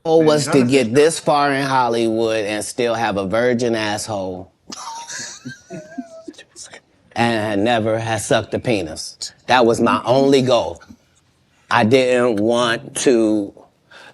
goal was to get this far in Hollywood and still have a virgin asshole. And never had sucked a penis. That was my only goal. I didn't want to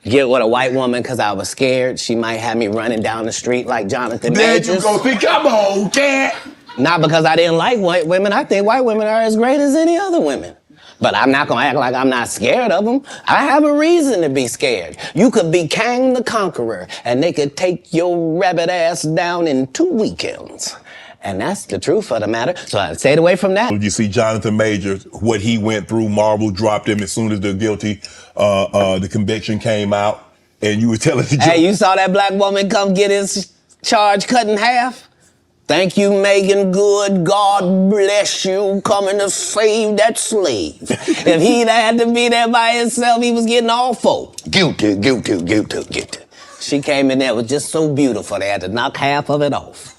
get with a white woman because I was scared she might have me running down the street like Jonathan Majors. There you go. See, come on, cat. Not because I didn't like white women. I think white women are as great as any other women. But I'm not gonna act like I'm not scared of them. I have a reason to be scared. You could be Kang the Conqueror, and they could take your rabbit ass down in 2 weekends. And that's the truth of the matter. So I stayed away from that. You see Jonathan Majors, what he went through. Marvel dropped him as soon as the conviction came out. And you were telling the Hey, you saw that black woman come get his charge cut in half? Thank you, Megan Good. God bless you coming to save that slave. If he'd had to be there by himself, he was getting all four. Guilty. She came in there, was just so beautiful, they had to knock half of it off.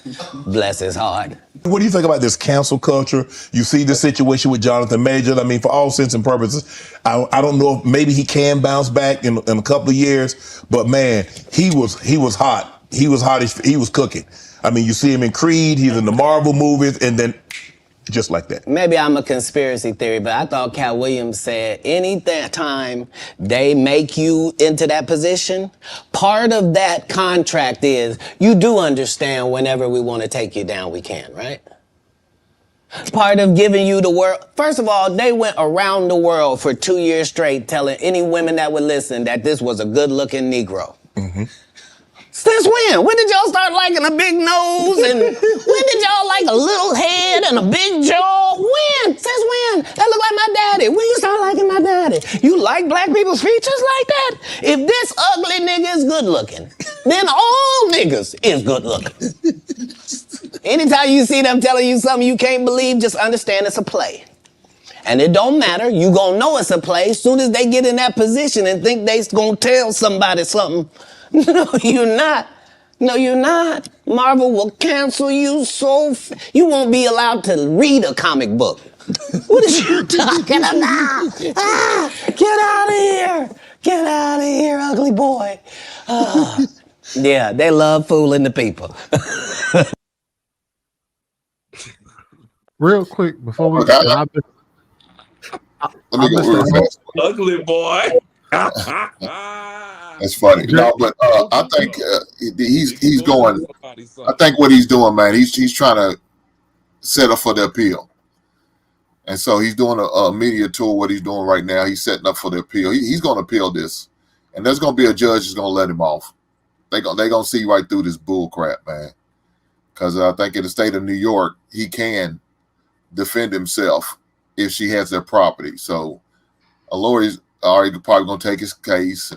Bless his heart. What do you think about this cancel culture? You see the situation with Jonathan Majors. I mean, for all intents and purposes, I don't know if maybe he can bounce back in a couple of years, but man, he was hot. He was hot. He was cooking. I mean, you see him in Creed, he's in the Marvel movies, and then just like that. Maybe I'm a conspiracy theory, but I thought Cat Williams said any time they make you into that position, part of that contract is you do understand whenever we want to take you down, we can, right? Part of giving you the world. First of all, they went around the world for 2 years straight telling any women that would listen that this was a good-looking Negro. Mm-hmm. Since when? When did y'all start liking a big nose? And when did y'all like a little head and a big jaw? When? Since when? That look like my daddy. When you start liking my daddy? You like black people's features like that? If this ugly nigga is good looking, then all niggas is good looking. Anytime you see them telling you something you can't believe, just understand it's a play. And it don't matter. You gonna know it's a play as soon as they get in that position and think they gonna tell somebody something. No, you're not. No, you're not. Marvel will cancel you you won't be allowed to read a comic book. What is you talking about? Get out of here. Get out of here, ugly boy. Yeah, they love fooling the people. Real quick, before we ugly boy. That's funny. No, but I think he's going. I think what he's doing, man, he's trying to set up for the appeal, and so he's doing a media tour. What he's doing right now, he's setting up for the appeal. He's going to appeal this, and there's going to be a judge that's going to let him off. They're going to see right through this bull crap, man. Because I think in the state of New York, he can defend himself if she has their property. So a lawyer's already probably going to take his case,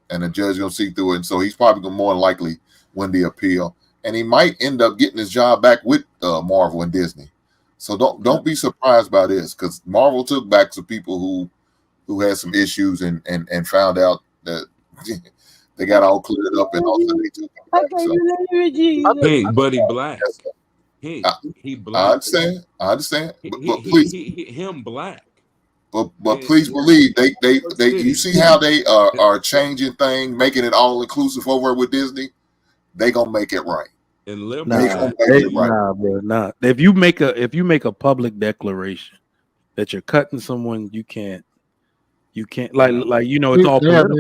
and the judge going to see through it. And so he's probably going to more than likely win the appeal. And he might end up getting his job back with Marvel and Disney. So don't be surprised by this, because Marvel took back some people who had some issues and found out that they got all cleared up and all that. They took them back. So. Hey, buddy, black. He black. I understand. But please, him black. But please believe they you see how they are changing things, making it all inclusive over with Disney. They gonna make it right. Nah, bro. If you make a public declaration that you're cutting someone, you can't like you know it's all political.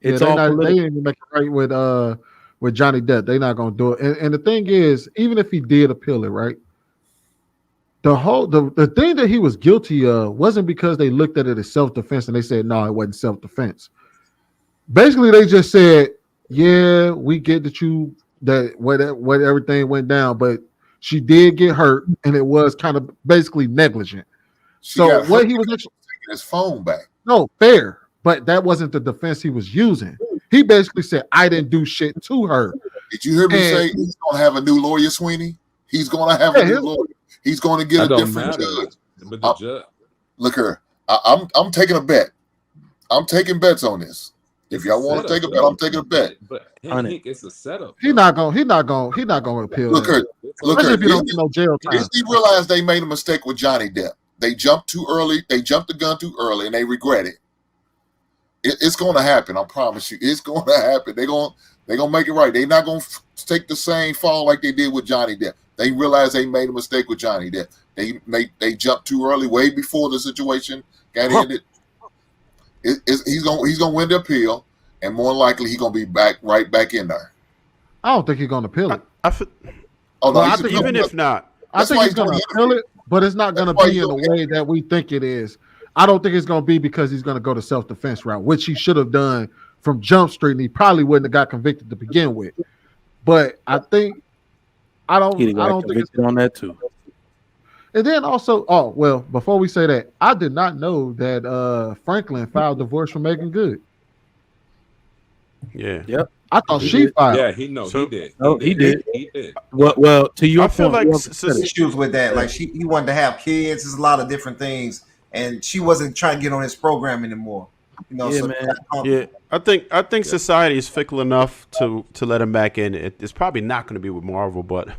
They political. didn't even make it right with Johnny Depp. They're not gonna do it. And the thing is, even if he did appeal it, right? The thing that he was guilty of wasn't because they looked at it as self-defense and they said, no, it wasn't self-defense. Basically, they just said, yeah, we get that what everything went down, but she did get hurt and it was kind of basically negligent. So what he was actually taking his phone back. No, fair, but that wasn't the defense he was using. He basically said, I didn't do shit to her. Did you hear me say he's going to have a new lawyer, Sweeney? He's going to have a new lawyer. He's going to get a different judge. But the judge. Look here, I'm taking a bet. I'm taking bets on this. If y'all want to take a bet, I'm taking a bet. But it's a setup. He's not going to appeal. Look here. If you don't get no jail time. Disney realized they made a mistake with Johnny Depp. They jumped too early. They jumped the gun too early, and they regret it. It's going to happen. I promise you, it's going to happen. They're going to make it right. They're not going to take the same fall like they did with Johnny Depp. They realized they made a mistake with Johnny Depp. They jumped too early, way before the situation got ended. He's gonna win the appeal, and more likely he's gonna be right back in there. I don't think he's gonna appeal it. I think even if not, I think he's gonna appeal it, but it's not gonna be in the way that we think it is. I don't think it's gonna be because he's gonna go the self-defense route, which he should have done from Jump Street, and he probably wouldn't have got convicted to begin with. But I don't think it's on that too. And then also, before we say that, I did not know that Franklin filed divorce for Megan Good. Yeah. Yep. I thought she filed. Yeah, he did. Oh, he did. He did. Well, to your I feel point, like issues with that. Like he wanted to have kids. There's a lot of different things, and she wasn't trying to get on his program anymore. You know, yeah. I think society is fickle enough to let him back in. It's probably not going to be with Marvel, but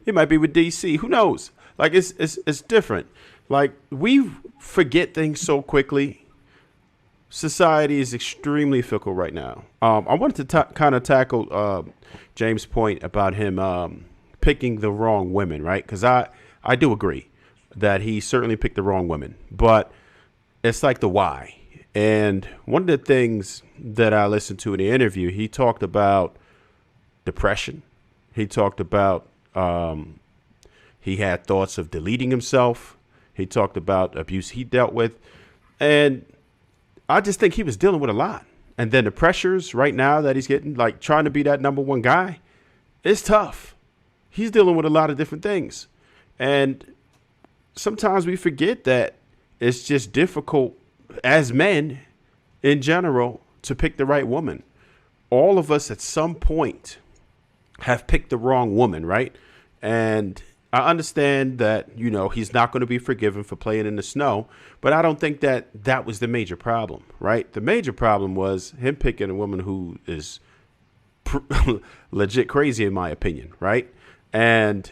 it might be with DC. Who knows? Like it's different. Like we forget things so quickly. Society is extremely fickle right now. I wanted to kind of tackle James' point about him picking the wrong women, right? Because I do agree that he certainly picked the wrong women, but it's like the why. And one of the things that I listened to in the interview, he talked about depression. He talked about he had thoughts of deleting himself. He talked about abuse he dealt with. And I just think he was dealing with a lot. And then the pressures right now that he's getting, like trying to be that number one guy, it's tough. He's dealing with a lot of different things. And sometimes we forget that it's just difficult as men in general to pick the right woman. All of us at some point have picked the wrong woman, right? And I understand that, he's not going to be forgiven for playing in the snow, but I don't think that was the major problem, right? The major problem was him picking a woman who is legit crazy, in my opinion, right? And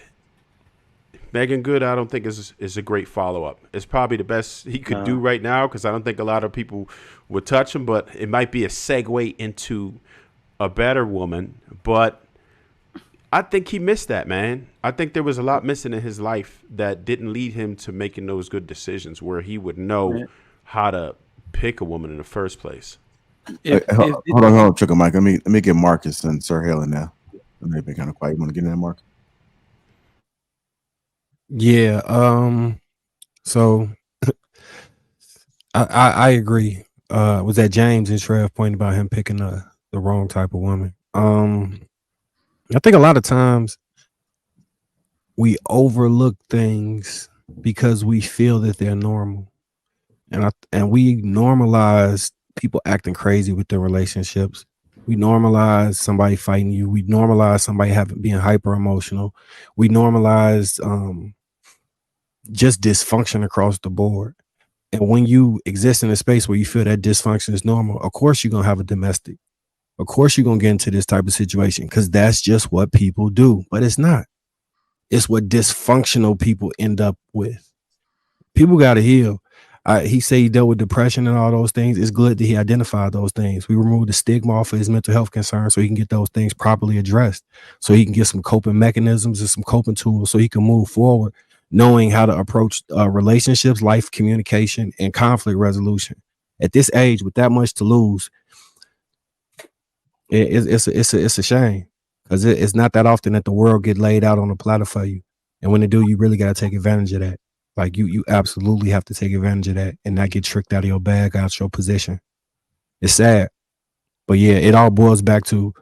Megan Good, I don't think is a great follow-up. It's probably the best he could do right now because I don't think a lot of people would touch him, but it might be a segue into a better woman. But I think he missed that, man. I think there was a lot missing in his life that didn't lead him to making those good decisions where he would know how to pick a woman in the first place. Hold on, Trickle Mike. Let me get Marcus and Sir Helen now. They've been kind of quiet. You want to get in there, Mark? Yeah. So I agree. Was that James and Trev point about him picking the wrong type of woman? I think a lot of times we overlook things because we feel that they're normal, and we normalize people acting crazy with their relationships. We normalize somebody fighting you. We normalize somebody being hyper emotional. We normalize just dysfunction across the board. And when you exist in a space where you feel that dysfunction is normal, of course you're gonna have a domestic. Of course you're gonna get into this type of situation because that's just what people do. But it's not. It's what dysfunctional people end up with. People gotta heal. He said he dealt with depression and all those things. It's good that he identified those things. We removed the stigma off of his mental health concerns so he can get those things properly addressed, so he can get some coping mechanisms and some coping tools so he can move forward, knowing how to approach relationships, life communication, and conflict resolution. At this age, with that much to lose, it's a shame because it's not that often that the world get laid out on a platter for you. And when they do, you really got to take advantage of that. Like you absolutely have to take advantage of that and not get tricked out of your bag, out your position. It's sad. But yeah, it all boils back to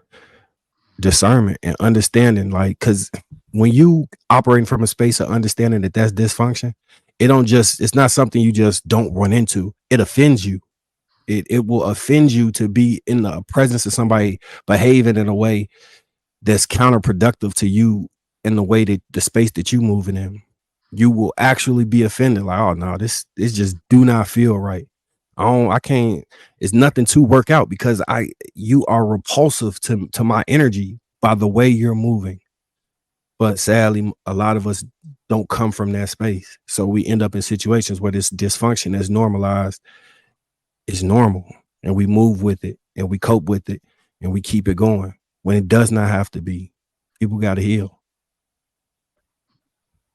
discernment and understanding. Like, because when you operating from a space of understanding that that's dysfunction, it's not something you just don't run into. It offends you. It will offend you to be in the presence of somebody behaving in a way that's counterproductive to you in the way that the space that you moving in. You will actually be offended. Like, oh no, this just do not feel right. I can't. It's nothing to work out because you are repulsive to my energy by the way you're moving. But sadly, a lot of us don't come from that space, so we end up in situations where this dysfunction that's normalized is normal. and we move with it and we cope with it and we keep it going when it does not have to be. People got to heal.